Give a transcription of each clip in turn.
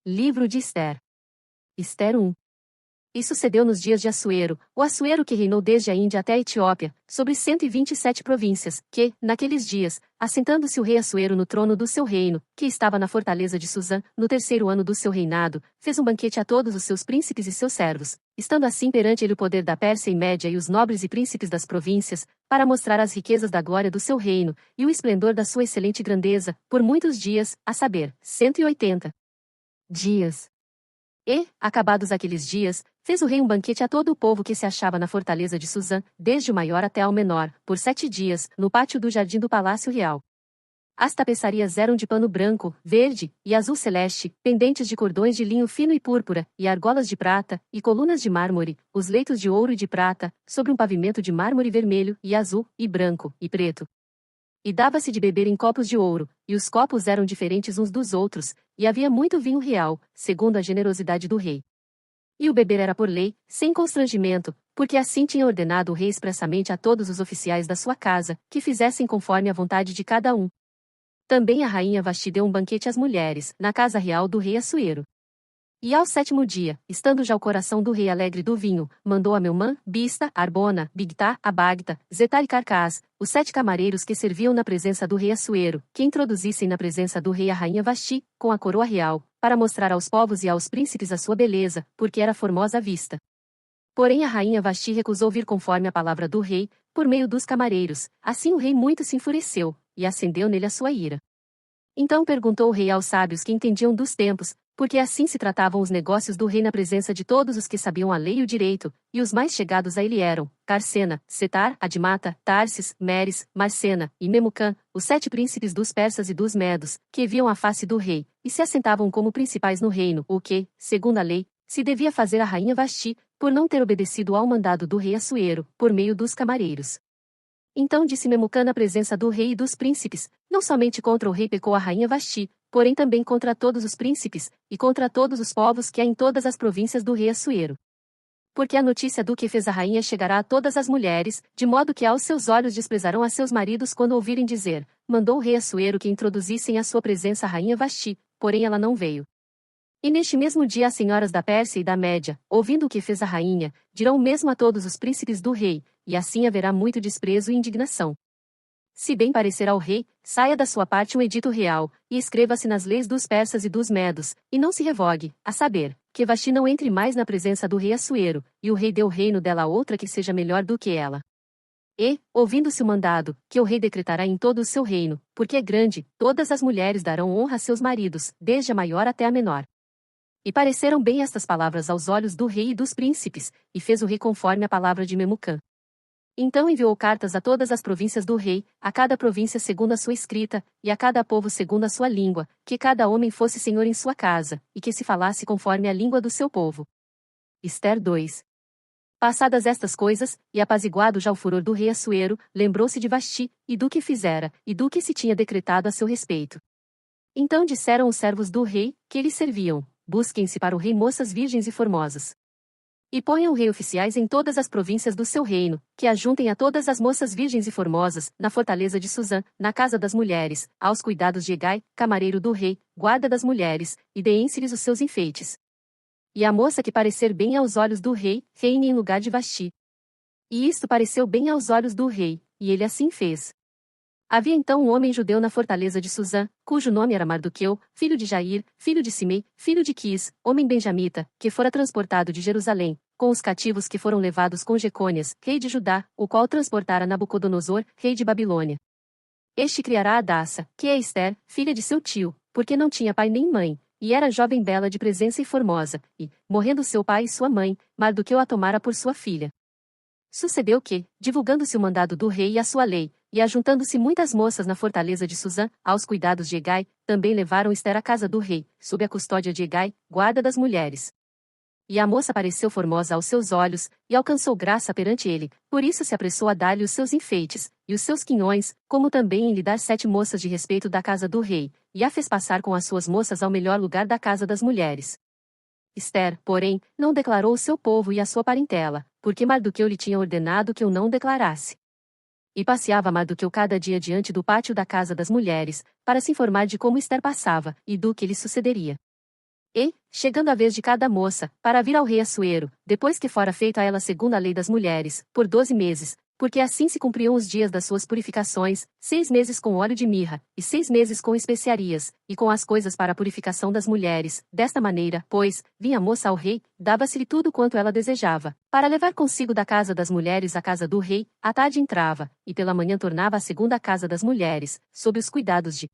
Livro de Ester. Ester 1. E sucedeu nos dias de Assuero, o Assuero que reinou desde a Índia até a Etiópia, sobre 127 províncias, que, naqueles dias, assentando-se o rei Assuero no trono do seu reino, que estava na fortaleza de Susã, no 3º ano do seu reinado, fez um banquete a todos os seus príncipes e seus servos, estando assim perante ele o poder da Pérsia e Média e os nobres e príncipes das províncias, para mostrar as riquezas da glória do seu reino, e o esplendor da sua excelente grandeza, por muitos dias, a saber, 180 dias. E, acabados aqueles dias, fez o rei um banquete a todo o povo que se achava na fortaleza de Susã, desde o maior até ao menor, por 7 dias, no pátio do jardim do palácio real. As tapeçarias eram de pano branco, verde e azul celeste, pendentes de cordões de linho fino e púrpura, e argolas de prata, e colunas de mármore, os leitos de ouro e de prata, sobre um pavimento de mármore vermelho, e azul, e branco, e preto. E dava-se de beber em copos de ouro, e os copos eram diferentes uns dos outros, e havia muito vinho real, segundo a generosidade do rei. E o beber era por lei, sem constrangimento, porque assim tinha ordenado o rei expressamente a todos os oficiais da sua casa, que fizessem conforme a vontade de cada um. Também a rainha Vasti deu um banquete às mulheres, na casa real do rei Assuero. E ao 7º dia, estando já o coração do rei alegre do vinho, mandou a Meumã, Bista, Arbona, Bigtá, Abagta, Zetar e Carcás, os 7 camareiros que serviam na presença do rei Assuero, que introduzissem na presença do rei a rainha Vasti, com a coroa real, para mostrar aos povos e aos príncipes a sua beleza, porque era formosa à vista. Porém a rainha Vasti recusou vir conforme a palavra do rei, por meio dos camareiros, assim o rei muito se enfureceu, e acendeu nele a sua ira. Então perguntou o rei aos sábios que entendiam dos tempos, porque assim se tratavam os negócios do rei na presença de todos os que sabiam a lei e o direito, e os mais chegados a ele eram, Carcena, Setar, Admata, Tarsis, Meres, Marcena, e Memucã, os 7 príncipes dos persas e dos medos, que viam a face do rei, e se assentavam como principais no reino, o que, segundo a lei, se devia fazer a rainha Vasti, por não ter obedecido ao mandado do rei Assuero, por meio dos camareiros. Então disse Memucã na presença do rei e dos príncipes, não somente contra o rei pecou a rainha Vasti, porém também contra todos os príncipes, e contra todos os povos que há em todas as províncias do rei Assuero. Porque a notícia do que fez a rainha chegará a todas as mulheres, de modo que aos seus olhos desprezarão a seus maridos quando ouvirem dizer, mandou o rei Assuero que introduzissem à sua presença a rainha Vasti, porém ela não veio. E neste mesmo dia as senhoras da Pérsia e da Média, ouvindo o que fez a rainha, dirão o mesmo a todos os príncipes do rei, e assim haverá muito desprezo e indignação. Se bem parecer ao rei, saia da sua parte um edito real, e escreva-se nas leis dos persas e dos medos, e não se revogue, a saber, que Vasti não entre mais na presença do rei Assuero, e o rei dê o reino dela a outra que seja melhor do que ela. E, ouvindo-se o mandado, que o rei decretará em todo o seu reino, porque é grande, todas as mulheres darão honra a seus maridos, desde a maior até a menor. E pareceram bem estas palavras aos olhos do rei e dos príncipes, e fez o rei conforme a palavra de Memucã. Então enviou cartas a todas as províncias do rei, a cada província segundo a sua escrita, e a cada povo segundo a sua língua, que cada homem fosse senhor em sua casa, e que se falasse conforme a língua do seu povo. Ester 2. Passadas estas coisas, e apaziguado já o furor do rei Assuero, lembrou-se de Vasti, e do que fizera, e do que se tinha decretado a seu respeito. Então disseram os servos do rei, que lhe serviam, busquem-se para o rei moças virgens e formosas. E ponham o rei oficiais em todas as províncias do seu reino, que ajuntem a todas as moças virgens e formosas, na fortaleza de Susã, na casa das mulheres, aos cuidados de Hegai, camareiro do rei, guarda das mulheres, e deem-se-lhes os seus enfeites. E a moça que parecer bem aos olhos do rei, reine em lugar de Vasti. E isto pareceu bem aos olhos do rei, e ele assim fez. Havia então um homem judeu na fortaleza de Susã, cujo nome era Mardoqueu, filho de Jair, filho de Simei, filho de Quis, homem benjamita, que fora transportado de Jerusalém, com os cativos que foram levados com Jecônias, rei de Judá, o qual transportara Nabucodonosor, rei de Babilônia. Este criará Adassa, que é Ester, filha de seu tio, porque não tinha pai nem mãe, e era jovem bela de presença e formosa, e, morrendo seu pai e sua mãe, Mardoqueu a tomara por sua filha. Sucedeu que, divulgando-se o mandado do rei e a sua lei, e ajuntando-se muitas moças na fortaleza de Susã, aos cuidados de Hegai, também levaram Ester à casa do rei, sob a custódia de Hegai, guarda das mulheres. E a moça pareceu formosa aos seus olhos, e alcançou graça perante ele, por isso se apressou a dar-lhe os seus enfeites, e os seus quinhões, como também em lhe dar 7 moças de respeito da casa do rei, e a fez passar com as suas moças ao melhor lugar da casa das mulheres. Ester, porém, não declarou o seu povo e a sua parentela, porque Mardoqueu lhe tinha ordenado que o não declarasse. E passeava Mardoqueu cada dia diante do pátio da casa das mulheres, para se informar de como Ester passava, e do que lhe sucederia. E, chegando a vez de cada moça, para vir ao rei Assuero, depois que fora feito a ela segundo a lei das mulheres, por 12 meses, porque assim se cumpriam os dias das suas purificações, 6 meses com óleo de mirra, e 6 meses com especiarias, e com as coisas para a purificação das mulheres. Desta maneira, pois, vinha a moça ao rei, dava-se-lhe tudo quanto ela desejava, para levar consigo da casa das mulheres à casa do rei, à tarde entrava, e pela manhã tornava à segunda casa das mulheres, sob os cuidados de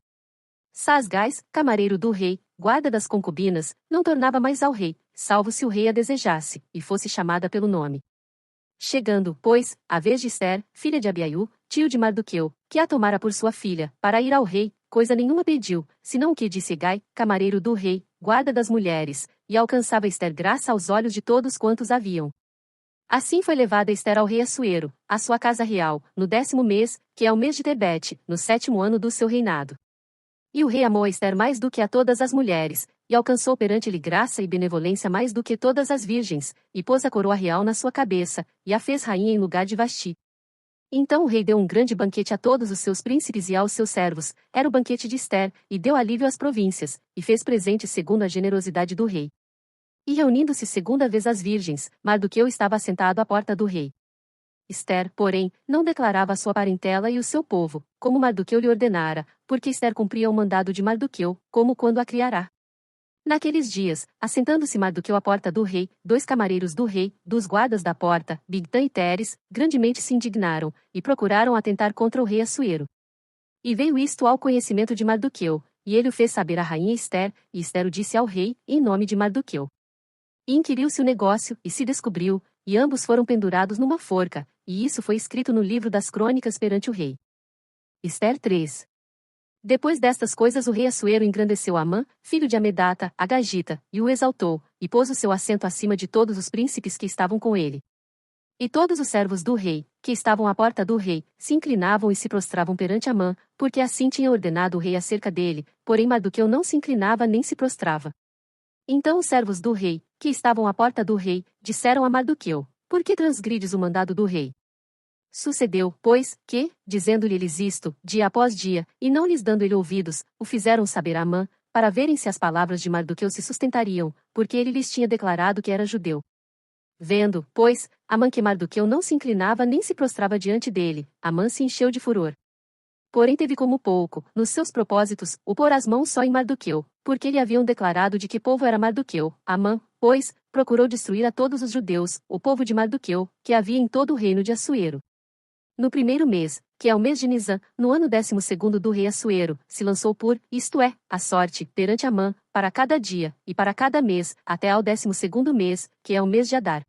Sasgais, camareiro do rei, guarda das concubinas, não tornava mais ao rei, salvo se o rei a desejasse, e fosse chamada pelo nome. Chegando, pois, a vez de Ester, filha de Abiaiú, tio de Mardoqueu, que a tomara por sua filha, para ir ao rei, coisa nenhuma pediu, senão o que disse Hegai, camareiro do rei, guarda das mulheres, e alcançava Ester graça aos olhos de todos quantos haviam. Assim foi levada Ester ao rei Assuero, à sua casa real, no 10º mês, que é o mês de Tebete, no 7º ano do seu reinado. E o rei amou a Ester mais do que a todas as mulheres, e alcançou perante-lhe graça e benevolência mais do que todas as virgens, e pôs a coroa real na sua cabeça, e a fez rainha em lugar de Vasti. Então o rei deu um grande banquete a todos os seus príncipes e aos seus servos, era o banquete de Ester, e deu alívio às províncias, e fez presentes segundo a generosidade do rei. E reunindo-se segunda vez as virgens, Mardoqueu estava assentado à porta do rei. Ester, porém, não declarava a sua parentela e o seu povo, como Mardoqueu lhe ordenara, porque Ester cumpria o mandado de Mardoqueu, como quando a criará. Naqueles dias, assentando-se Mardoqueu à porta do rei, 2 camareiros do rei, dos guardas da porta, Bigtã e Teres, grandemente se indignaram, e procuraram atentar contra o rei Assuero. E veio isto ao conhecimento de Mardoqueu, e ele o fez saber à rainha Ester, e Ester o disse ao rei, em nome de Mardoqueu. E inquiriu-se o negócio, e se descobriu, e ambos foram pendurados numa forca, e isso foi escrito no livro das crônicas perante o rei. Ester 3. Depois destas coisas o rei Assuero engrandeceu Amã, filho de Amedata, a Gagita, e o exaltou, e pôs o seu assento acima de todos os príncipes que estavam com ele. E todos os servos do rei, que estavam à porta do rei, se inclinavam e se prostravam perante Amã, porque assim tinha ordenado o rei acerca dele, porém Mardoqueu não se inclinava nem se prostrava. Então os servos do rei, que estavam à porta do rei, disseram a Mardoqueu: Por que transgrides o mandado do rei? Sucedeu, pois, que, dizendo-lhe eles isto, dia após dia, e não lhes dando ele ouvidos, o fizeram saber a Amã, para verem se as palavras de Mardoqueu se sustentariam, porque ele lhes tinha declarado que era judeu. Vendo, pois, Amã que Mardoqueu não se inclinava nem se prostrava diante dele, Amã se encheu de furor. Porém teve como pouco, nos seus propósitos, o pôr as mãos só em Mardoqueu, porque lhe haviam declarado de que povo era Mardoqueu. Amã, pois, procurou destruir a todos os judeus, o povo de Mardoqueu, que havia em todo o reino de Assuero. No primeiro mês, que é o mês de Nisã, no ano 12º do rei Assuero, se lançou isto é, a sorte, perante Amã, para cada dia, e para cada mês, até ao 12º mês, que é o mês de Adar.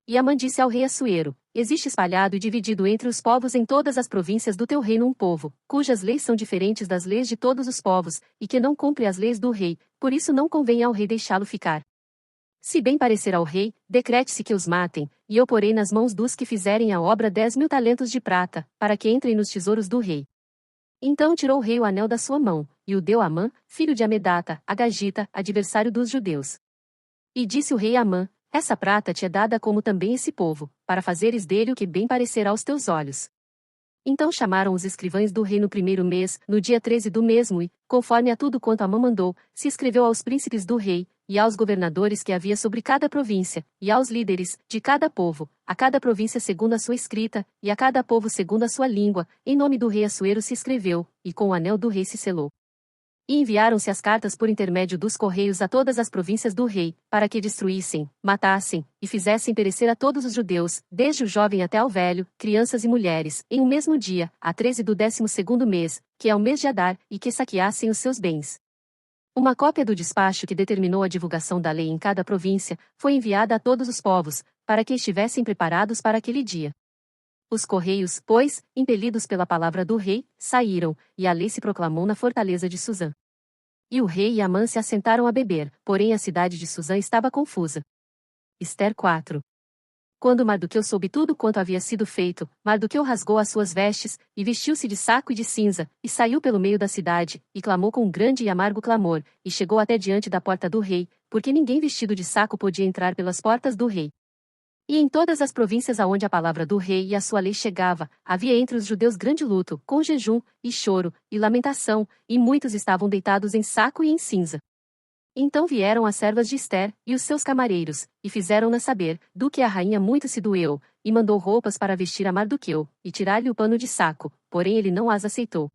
E Amã disse ao rei Assuero: Existe espalhado e dividido entre os povos em todas as províncias do teu reino um povo, cujas leis são diferentes das leis de todos os povos, e que não cumpre as leis do rei, por isso não convém ao rei deixá-lo ficar. Se bem parecer ao rei, decrete-se que os matem, e eu porei nas mãos dos que fizerem a obra 10.000 talentos de prata, para que entrem nos tesouros do rei. Então tirou o rei o anel da sua mão, e o deu a Amã, filho de Amedata, a Gagita, adversário dos judeus. E disse o rei a Amã: Essa prata te é dada como também esse povo, para fazeres dele o que bem parecer aos teus olhos. Então chamaram os escrivães do rei no primeiro mês, no dia 13 do mesmo e, conforme a tudo quanto Amã mandou, se escreveu aos príncipes do rei, e aos governadores que havia sobre cada província, e aos líderes, de cada povo, a cada província segundo a sua escrita, e a cada povo segundo a sua língua, em nome do rei Assuero se escreveu, e com o anel do rei se selou. E enviaram-se as cartas por intermédio dos correios a todas as províncias do rei, para que destruíssem, matassem, e fizessem perecer a todos os judeus, desde o jovem até ao velho, crianças e mulheres, em um mesmo dia, a 13 do 12º mês, que é o mês de Adar, e que saqueassem os seus bens. Uma cópia do despacho que determinou a divulgação da lei em cada província foi enviada a todos os povos, para que estivessem preparados para aquele dia. Os correios, pois, impelidos pela palavra do rei, saíram, e a lei se proclamou na fortaleza de Suzã. E o rei e Amã se assentaram a beber, porém a cidade de Suzã estava confusa. Ester 4. Quando Mardoqueu soube tudo quanto havia sido feito, Mardoqueu rasgou as suas vestes, e vestiu-se de saco e de cinza, e saiu pelo meio da cidade, e clamou com um grande e amargo clamor, e chegou até diante da porta do rei, porque ninguém vestido de saco podia entrar pelas portas do rei. E em todas as províncias aonde a palavra do rei e a sua lei chegava, havia entre os judeus grande luto, com jejum, e choro, e lamentação, e muitos estavam deitados em saco e em cinza. Então vieram as servas de Ester, e os seus camareiros, e fizeram-na saber, do que a rainha muito se doeu, e mandou roupas para vestir a Mardoqueu, e tirar-lhe o pano de saco, porém ele não as aceitou.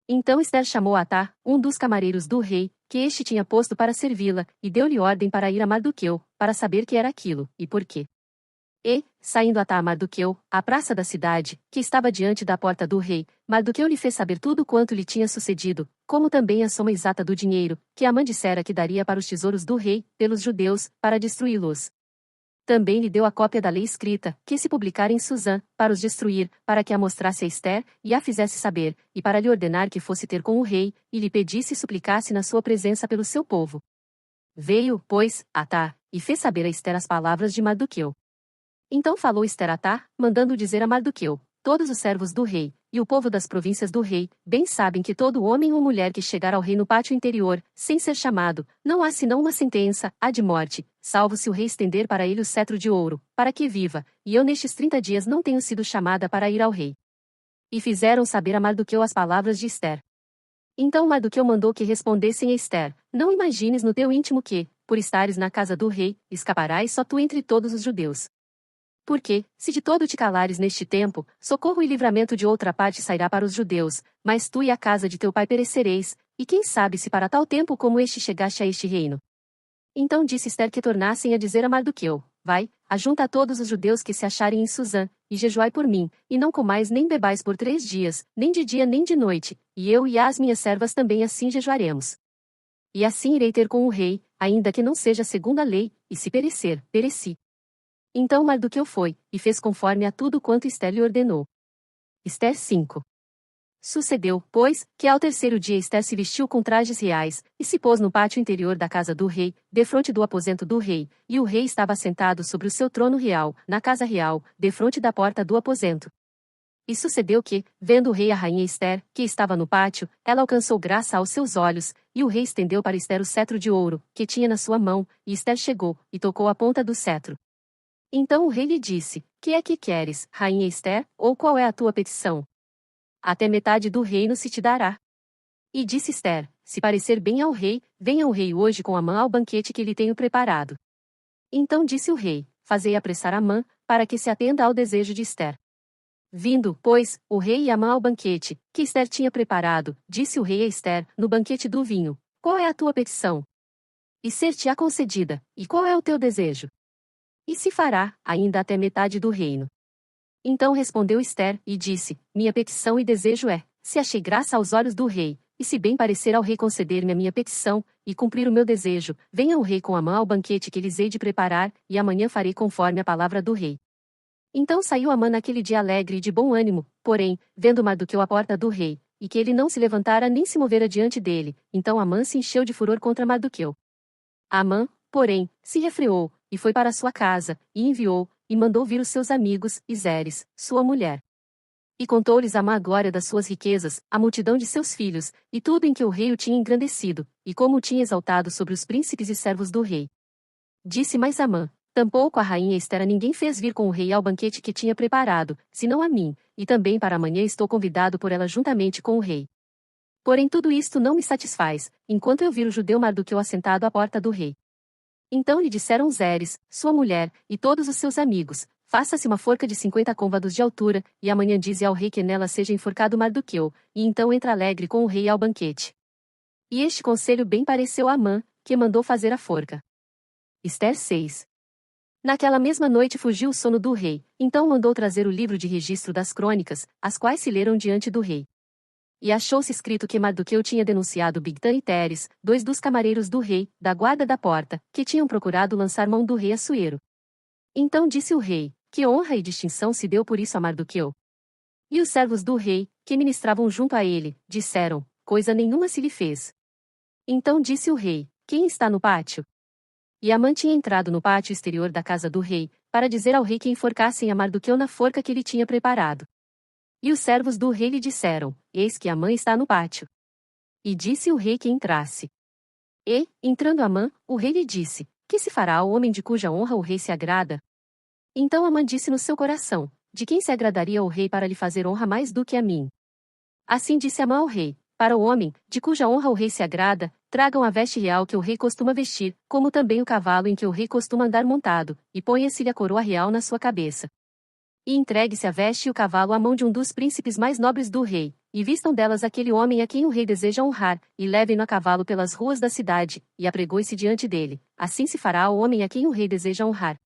Então Ester chamou Atá, um dos camareiros do rei, que este tinha posto para servi-la, e deu-lhe ordem para ir a Mardoqueu, para saber que era aquilo, e por quê. E, saindo Atá a Mardoqueu, à praça da cidade, que estava diante da porta do rei, Mardoqueu lhe fez saber tudo quanto lhe tinha sucedido, como também a soma exata do dinheiro, que Amã dissera que daria para os tesouros do rei, pelos judeus, para destruí-los. Também lhe deu a cópia da lei escrita, que se publicara em Susã, para os destruir, para que a mostrasse a Ester, e a fizesse saber, e para lhe ordenar que fosse ter com o rei, e lhe pedisse e suplicasse na sua presença pelo seu povo. Veio, pois, Atá, e fez saber a Ester as palavras de Mardoqueu. Então falou Ester a Atá, mandando dizer a Mardoqueu: todos os servos do rei, e o povo das províncias do rei, bem sabem que todo homem ou mulher que chegar ao rei no pátio interior, sem ser chamado, não há senão uma sentença, a de morte, salvo se o rei estender para ele o cetro de ouro, para que viva, e eu nestes 30 dias não tenho sido chamada para ir ao rei. E fizeram saber a Mardoqueu as palavras de Ester. Então Mardoqueu mandou que respondessem a Ester: não imagines no teu íntimo que, por estares na casa do rei, escaparás só tu entre todos os judeus. Porque, se de todo te calares neste tempo, socorro e livramento de outra parte sairá para os judeus, mas tu e a casa de teu pai perecereis, e quem sabe se para tal tempo como este chegaste a este reino. Então disse Ester que tornassem a dizer a Mardoqueu: vai, ajunta a todos os judeus que se acharem em Susã, e jejuai por mim, e não comais nem bebais por 3 dias, nem de dia nem de noite, e eu e as minhas servas também assim jejuaremos. E assim irei ter com o rei, ainda que não seja segundo a lei, e se perecer, pereci. Então Mardoqueu foi, e fez conforme a tudo quanto Ester lhe ordenou. Ester 5. Sucedeu, pois, que ao terceiro dia Ester se vestiu com trajes reais, e se pôs no pátio interior da casa do rei, defronte do aposento do rei, e o rei estava sentado sobre o seu trono real, na casa real, defronte da porta do aposento. E sucedeu que, vendo o rei a rainha Ester, que estava no pátio, ela alcançou graça aos seus olhos, e o rei estendeu para Ester o cetro de ouro, que tinha na sua mão, e Ester chegou, e tocou a ponta do cetro. Então o rei lhe disse: que é que queres, rainha Ester, ou qual é a tua petição? Até metade do reino se te dará. E disse Ester: se parecer bem ao rei, venha o rei hoje com Amã ao banquete que lhe tenho preparado. Então disse o rei: fazei apressar Amã, para que se atenda ao desejo de Ester. Vindo, pois, o rei e Amã ao banquete, que Ester tinha preparado, disse o rei a Ester, no banquete do vinho: qual é a tua petição? E ser-te-á concedida, e qual é o teu desejo? E se fará, ainda até metade do reino. Então respondeu Ester, e disse: minha petição e desejo é, se achei graça aos olhos do rei, e se bem parecer ao rei conceder-me a minha petição, e cumprir o meu desejo, venha o rei com Amã ao banquete que lhes hei de preparar, e amanhã farei conforme a palavra do rei. Então saiu Amã naquele dia alegre e de bom ânimo, porém, vendo Mardoqueu à porta do rei, e que ele não se levantara nem se movera diante dele, então Amã se encheu de furor contra Mardoqueu. Amã, porém, se refreou, e foi para sua casa, e enviou, e mandou vir os seus amigos, e Zeres, sua mulher. E contou-lhes Amã a glória das suas riquezas, a multidão de seus filhos, e tudo em que o rei o tinha engrandecido, e como o tinha exaltado sobre os príncipes e servos do rei. Disse mais Amã: tampouco a rainha Ester a ninguém fez vir com o rei ao banquete que tinha preparado, senão a mim, e também para amanhã estou convidado por ela juntamente com o rei. Porém tudo isto não me satisfaz, enquanto eu vir o judeu Mardoqueu assentado à porta do rei. Então lhe disseram Zeres, sua mulher, e todos os seus amigos: faça-se uma forca de 50 côvados de altura, e amanhã dize ao rei que nela seja enforcado Mardoqueu, e então entra alegre com o rei ao banquete. E este conselho bem pareceu a Amã, que mandou fazer a forca. Ester 6. Naquela mesma noite fugiu o sono do rei, então mandou trazer o livro de registro das crônicas, as quais se leram diante do rei. E achou-se escrito que Mardoqueu tinha denunciado Bigtã e Teres, 2 dos camareiros do rei, da guarda da porta, que tinham procurado lançar mão do rei Assuero. Então disse o rei: que honra e distinção se deu por isso a Mardoqueu. E os servos do rei, que ministravam junto a ele, disseram: coisa nenhuma se lhe fez. Então disse o rei: quem está no pátio? E Amã tinha entrado no pátio exterior da casa do rei, para dizer ao rei que enforcassem a Mardoqueu na forca que ele tinha preparado. E os servos do rei lhe disseram: eis que Amã está no pátio. E disse o rei que entrasse. E, entrando Amã, o rei lhe disse: que se fará ao homem de cuja honra o rei se agrada? Então Amã disse no seu coração: de quem se agradaria o rei para lhe fazer honra mais do que a mim? Assim disse Amã ao rei: para o homem, de cuja honra o rei se agrada, tragam a veste real que o rei costuma vestir, como também o cavalo em que o rei costuma andar montado, e ponha-se-lhe a coroa real na sua cabeça. E entregue-se a veste e o cavalo à mão de um dos príncipes mais nobres do rei, e vistam delas aquele homem a quem o rei deseja honrar, e levem-no a cavalo pelas ruas da cidade, e apregoe-se diante dele. Assim se fará ao homem a quem o rei deseja honrar.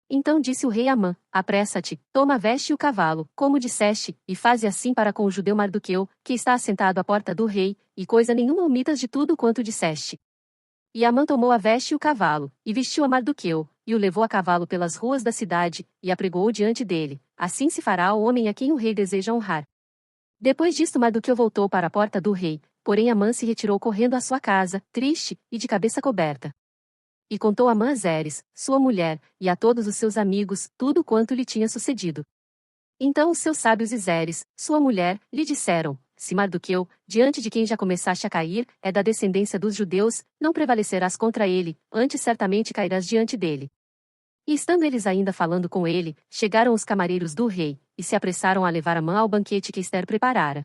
Então disse o rei a Amã: apressa-te, toma a veste e o cavalo, como disseste, e faze assim para com o judeu Mardoqueu, que está assentado à porta do rei, e coisa nenhuma omitas de tudo quanto disseste. E Amã tomou a veste e o cavalo, e vestiu a Mardoqueu, e o levou a cavalo pelas ruas da cidade, e apregou-o diante dele. Assim se fará ao homem a quem o rei deseja honrar. Depois disto Mardoqueu voltou para a porta do rei, porém Amã se retirou correndo à sua casa, triste, e de cabeça coberta. E contou Amã a Zeres, sua mulher, e a todos os seus amigos, tudo quanto lhe tinha sucedido. Então os seus sábios e Zeres, sua mulher, lhe disseram: se Mardoqueu, diante de quem já começaste a cair, é da descendência dos judeus, não prevalecerás contra ele, antes certamente cairás diante dele. E estando eles ainda falando com ele, chegaram os camareiros do rei, e se apressaram a levar Amã ao banquete que Ester preparara.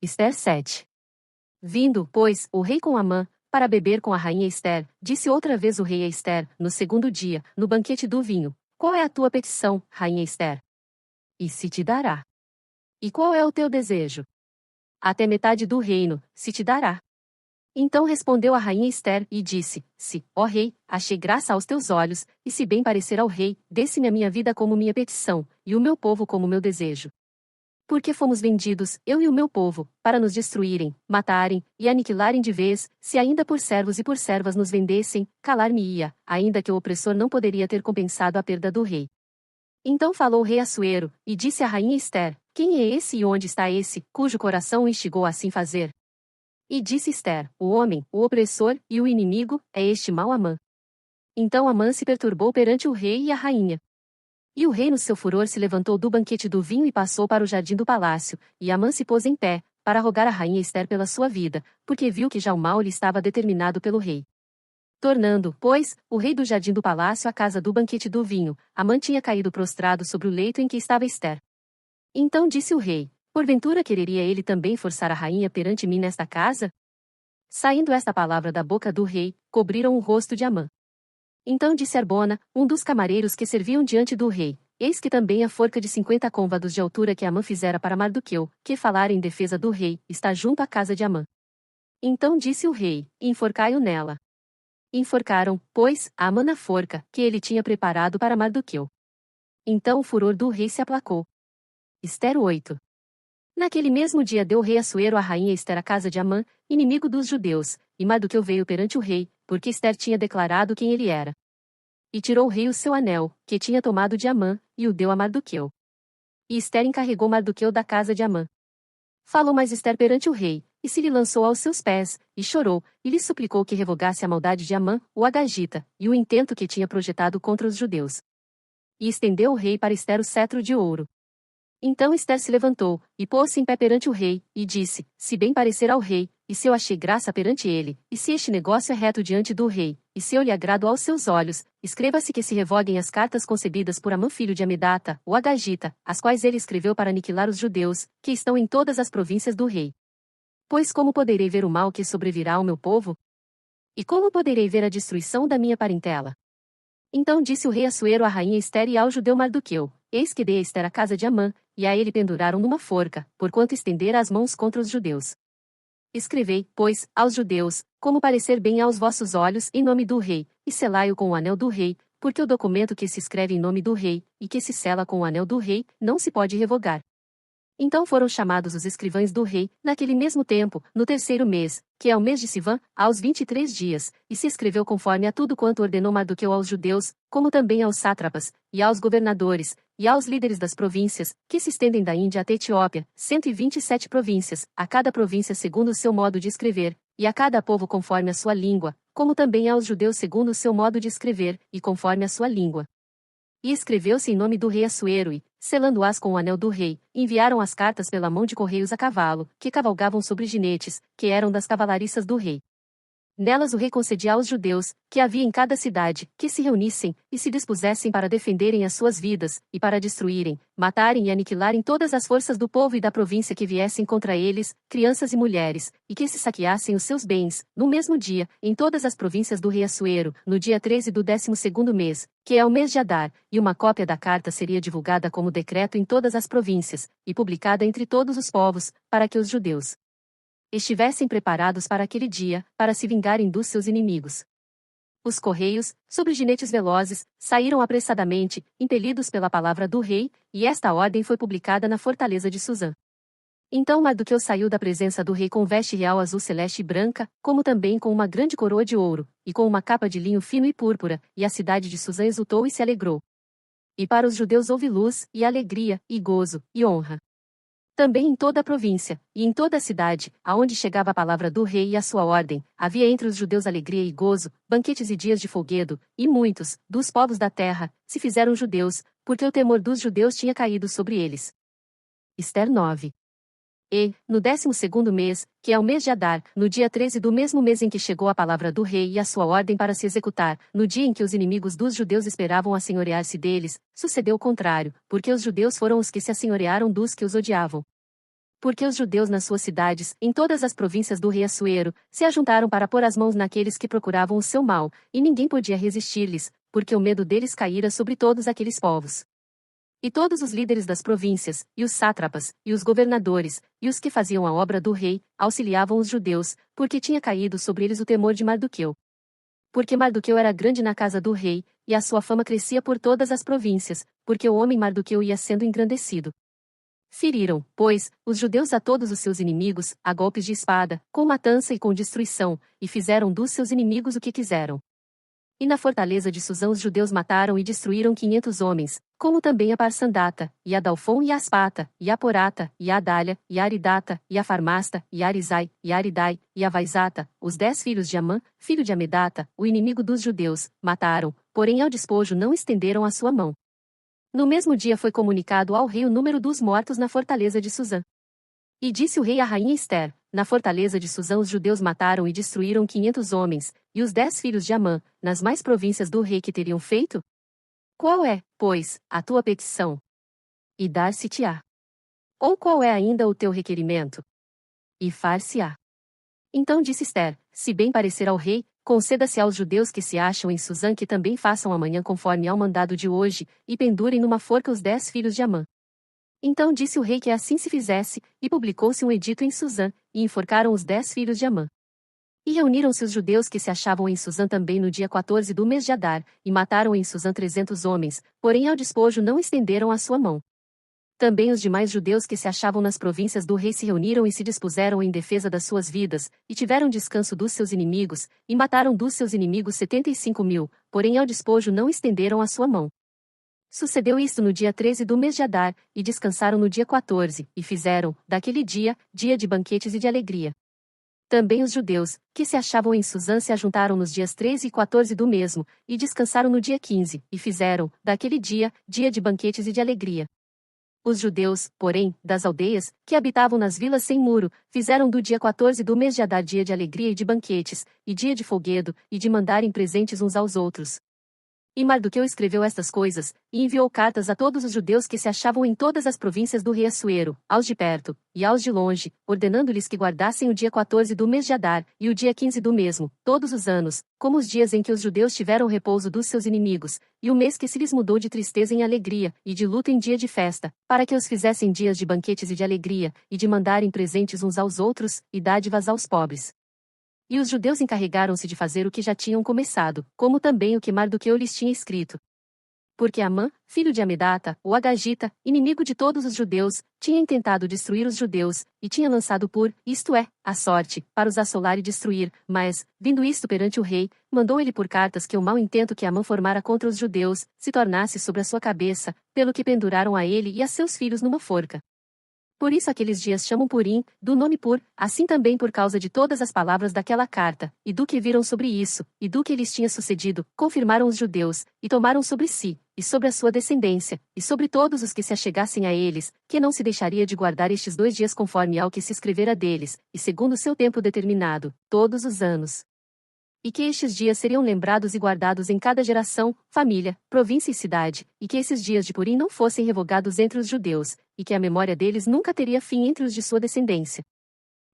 Ester 7. Vindo, pois, o rei com Amã, para beber com a rainha Ester, disse outra vez o rei a Ester, no segundo dia, no banquete do vinho: qual é a tua petição, rainha Ester? E se te dará. E qual é o teu desejo? Até metade do reino, se te dará. Então respondeu a rainha Ester, e disse: se, ó rei, achei graça aos teus olhos, e se bem parecer ao rei, dê-se-me a minha vida como minha petição, e o meu povo como meu desejo. Porque fomos vendidos, eu e o meu povo, para nos destruírem, matarem, e aniquilarem de vez, se ainda por servos e por servas nos vendessem, calar-me-ia, ainda que o opressor não poderia ter compensado a perda do rei. Então falou o rei Assuero, e disse à rainha Ester: quem é esse e onde está esse, cujo coração o instigou a assim fazer? E disse Ester: o homem, o opressor, e o inimigo, é este mau Amã. Então Amã se perturbou perante o rei e a rainha. E o rei no seu furor se levantou do banquete do vinho e passou para o jardim do palácio, e Amã se pôs em pé, para rogar a rainha Ester pela sua vida, porque viu que já o mal lhe estava determinado pelo rei. Tornando, pois, o rei do jardim do palácio à casa do banquete do vinho, Amã tinha caído prostrado sobre o leito em que estava Ester. Então disse o rei: porventura quereria ele também forçar a rainha perante mim nesta casa? Saindo esta palavra da boca do rei, cobriram o rosto de Amã. Então disse Arbona, um dos camareiros que serviam diante do rei: eis que também a forca de 50 côvados de altura que Amã fizera para Mardoqueu, que falara em defesa do rei, está junto à casa de Amã. Então disse o rei: enforcai-o nela. Enforcaram, pois, a Amã na forca, que ele tinha preparado para Mardoqueu. Então o furor do rei se aplacou. Ester 8. Naquele mesmo dia deu o rei Assuero à rainha Ester a casa de Amã, inimigo dos judeus, e Mardoqueu veio perante o rei, porque Ester tinha declarado quem ele era. E tirou o rei o seu anel, que tinha tomado de Amã, e o deu a Mardoqueu. E Ester encarregou Mardoqueu da casa de Amã. Falou mais Ester perante o rei, e se lhe lançou aos seus pés, e chorou, e lhe suplicou que revogasse a maldade de Amã, o Agagita, e o intento que tinha projetado contra os judeus. E estendeu o rei para Ester o cetro de ouro. Então Ester se levantou, e pôs-se em pé perante o rei, e disse: se bem parecer ao rei, e se eu achei graça perante ele, e se este negócio é reto diante do rei, e se eu lhe agrado aos seus olhos, escreva-se que se revoguem as cartas concebidas por Amã filho de Amedata, o Agagita, as quais ele escreveu para aniquilar os judeus, que estão em todas as províncias do rei. Pois como poderei ver o mal que sobrevirá ao meu povo? E como poderei ver a destruição da minha parentela? Então disse o rei Assuero à rainha Ester e ao judeu Mardoqueu: eis que dei a Ester a casa de Amã, e a ele penduraram numa forca, porquanto estendera as mãos contra os judeus. Escrevei, pois, aos judeus, como parecer bem aos vossos olhos, em nome do rei, e selai-o com o anel do rei, porque o documento que se escreve em nome do rei, e que se sela com o anel do rei, não se pode revogar. Então foram chamados os escrivães do rei, naquele mesmo tempo, no terceiro mês, que é o mês de Sivan, aos 23 dias, e se escreveu conforme a tudo quanto ordenou Mardoqueu aos judeus, como também aos sátrapas, e aos governadores, e aos líderes das províncias, que se estendem da Índia até Etiópia, 127 províncias, a cada província segundo o seu modo de escrever, e a cada povo conforme a sua língua, como também aos judeus segundo o seu modo de escrever, e conforme a sua língua. E escreveu-se em nome do rei Assuero e, selando-as com o anel do rei, enviaram as cartas pela mão de correios a cavalo, que cavalgavam sobre jinetes, que eram das cavalariças do rei. Nelas o rei concedia aos judeus, que havia em cada cidade, que se reunissem, e se dispusessem para defenderem as suas vidas, e para destruírem, matarem e aniquilarem todas as forças do povo e da província que viessem contra eles, crianças e mulheres, e que se saqueassem os seus bens, no mesmo dia, em todas as províncias do rei Assuero, no dia 13 do 12º mês, que é o mês de Adar, e uma cópia da carta seria divulgada como decreto em todas as províncias, e publicada entre todos os povos, para que os judeus estivessem preparados para aquele dia, para se vingarem dos seus inimigos. Os correios, sobre jinetes velozes, saíram apressadamente, impelidos pela palavra do rei, e esta ordem foi publicada na fortaleza de Suzã. Então Mardoqueu saiu da presença do rei com veste real azul celeste e branca, como também com uma grande coroa de ouro, e com uma capa de linho fino e púrpura, e a cidade de Suzã exultou e se alegrou. E para os judeus houve luz, e alegria, e gozo, e honra. Também em toda a província, e em toda a cidade, aonde chegava a palavra do rei e a sua ordem, havia entre os judeus alegria e gozo, banquetes e dias de folguedo, e muitos, dos povos da terra, se fizeram judeus, porque o temor dos judeus tinha caído sobre eles. Ester 9. E, no 12º mês, que é o mês de Adar, no dia 13 do mesmo mês em que chegou a palavra do rei e a sua ordem para se executar, no dia em que os inimigos dos judeus esperavam assenhorear-se deles, sucedeu o contrário, porque os judeus foram os que se assenhorearam dos que os odiavam. Porque os judeus nas suas cidades, em todas as províncias do rei Assuero, se ajuntaram para pôr as mãos naqueles que procuravam o seu mal, e ninguém podia resistir-lhes, porque o medo deles caíra sobre todos aqueles povos. E todos os líderes das províncias, e os sátrapas, e os governadores, e os que faziam a obra do rei, auxiliavam os judeus, porque tinha caído sobre eles o temor de Mardoqueu. Porque Mardoqueu era grande na casa do rei, e a sua fama crescia por todas as províncias, porque o homem Mardoqueu ia sendo engrandecido. Feriram, pois, os judeus a todos os seus inimigos, a golpes de espada, com matança e com destruição, e fizeram dos seus inimigos o que quiseram. E na fortaleza de Suzã os judeus mataram e destruíram 500 homens, como também a Parsandata, e a Dalfon e a Aspata, e a Porata, e a Adália, e a Aridata, e a Farmasta, e a Arizai, e a Aridai, e a Vaizata, os 10 filhos de Amã, filho de Amedata, o inimigo dos judeus, mataram, porém ao despojo não estenderam a sua mão. No mesmo dia foi comunicado ao rei o número dos mortos na fortaleza de Suzã. E disse o rei à rainha Ester: na fortaleza de Suzã os judeus mataram e destruíram 500 homens, e os 10 filhos de Amã, nas mais províncias do rei que teriam feito? Qual é, pois, a tua petição? E dar-se-te-á. Ou qual é ainda o teu requerimento? E far-se-á. Então disse Ester: se bem parecer ao rei, conceda-se aos judeus que se acham em Suzã que também façam amanhã conforme ao mandado de hoje, e pendurem numa forca os 10 filhos de Amã. Então disse o rei que assim se fizesse, e publicou-se um edito em Suzã, e enforcaram os 10 filhos de Amã. E reuniram-se os judeus que se achavam em Suzã também no dia 14 do mês de Adar, e mataram em Suzã 300 homens, porém ao despojo não estenderam a sua mão. Também os demais judeus que se achavam nas províncias do rei se reuniram e se dispuseram em defesa das suas vidas, e tiveram descanso dos seus inimigos, e mataram dos seus inimigos 75.000, porém ao despojo não estenderam a sua mão. Sucedeu isto no dia 13 do mês de Adar, e descansaram no dia 14, e fizeram, daquele dia, dia de banquetes e de alegria. Também os judeus, que se achavam em Suzã se ajuntaram nos dias 13 e 14 do mesmo, e descansaram no dia 15, e fizeram, daquele dia, dia de banquetes e de alegria. Os judeus, porém, das aldeias, que habitavam nas vilas sem muro, fizeram do dia 14 do mês de Adar dia de alegria e de banquetes, e dia de folguedo, e de mandarem presentes uns aos outros. E Mardoqueu escreveu estas coisas, e enviou cartas a todos os judeus que se achavam em todas as províncias do rei Assuero, aos de perto, e aos de longe, ordenando-lhes que guardassem o dia 14 do mês de Adar, e o dia 15 do mesmo, todos os anos, como os dias em que os judeus tiveram repouso dos seus inimigos, e o mês que se lhes mudou de tristeza em alegria, e de luto em dia de festa, para que os fizessem dias de banquetes e de alegria, e de mandarem presentes uns aos outros, e dádivas aos pobres. E os judeus encarregaram-se de fazer o que já tinham começado, como também o que Mardoqueu lhes tinha escrito. Porque Amã, filho de Amedata, o Agagita, inimigo de todos os judeus, tinha intentado destruir os judeus, e tinha lançado por, isto é, a sorte, para os assolar e destruir, mas, vindo isto perante o rei, mandou ele por cartas que o mau intento que Amã formara contra os judeus, se tornasse sobre a sua cabeça, pelo que penduraram a ele e a seus filhos numa forca. Por isso aqueles dias chamam Purim, do nome Pur, assim também por causa de todas as palavras daquela carta, e do que viram sobre isso, e do que lhes tinha sucedido, confirmaram os judeus, e tomaram sobre si, e sobre a sua descendência, e sobre todos os que se achegassem a eles, que não se deixaria de guardar estes 2 dias conforme ao que se escrevera deles, e segundo o seu tempo determinado, todos os anos. E que estes dias seriam lembrados e guardados em cada geração, família, província e cidade, e que esses dias de Purim não fossem revogados entre os judeus, e que a memória deles nunca teria fim entre os de sua descendência.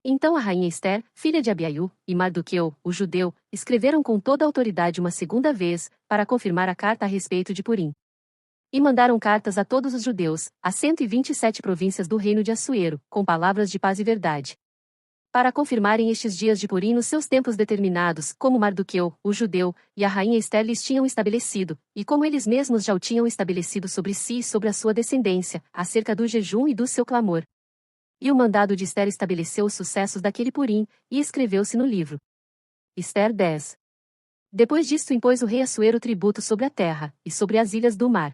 Então a rainha Ester, filha de Abiaiú, e Mardoqueu, o judeu, escreveram com toda a autoridade uma segunda vez, para confirmar a carta a respeito de Purim. E mandaram cartas a todos os judeus, a 127 províncias do reino de Assuero, com palavras de paz e verdade. Para confirmarem estes dias de Purim nos seus tempos determinados, como Mardoqueu, o judeu, e a rainha Ester lhes tinham estabelecido, e como eles mesmos já o tinham estabelecido sobre si e sobre a sua descendência, acerca do jejum e do seu clamor. E o mandado de Ester estabeleceu os sucessos daquele Purim, e escreveu-se no livro. Ester 10. Depois disto impôs o rei Assuero tributo sobre a terra, e sobre as ilhas do mar.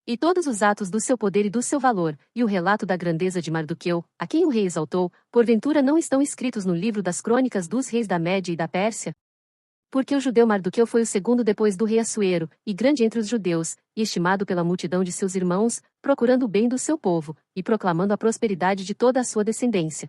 E todos os atos do seu poder e do seu valor, e o relato da grandeza de Mardoqueu, a quem o rei exaltou, porventura não estão escritos no livro das crônicas dos reis da Média e da Pérsia? Porque o judeu Mardoqueu foi o segundo depois do rei Assuero, e grande entre os judeus, e estimado pela multidão de seus irmãos, procurando o bem do seu povo, e proclamando a prosperidade de toda a sua descendência.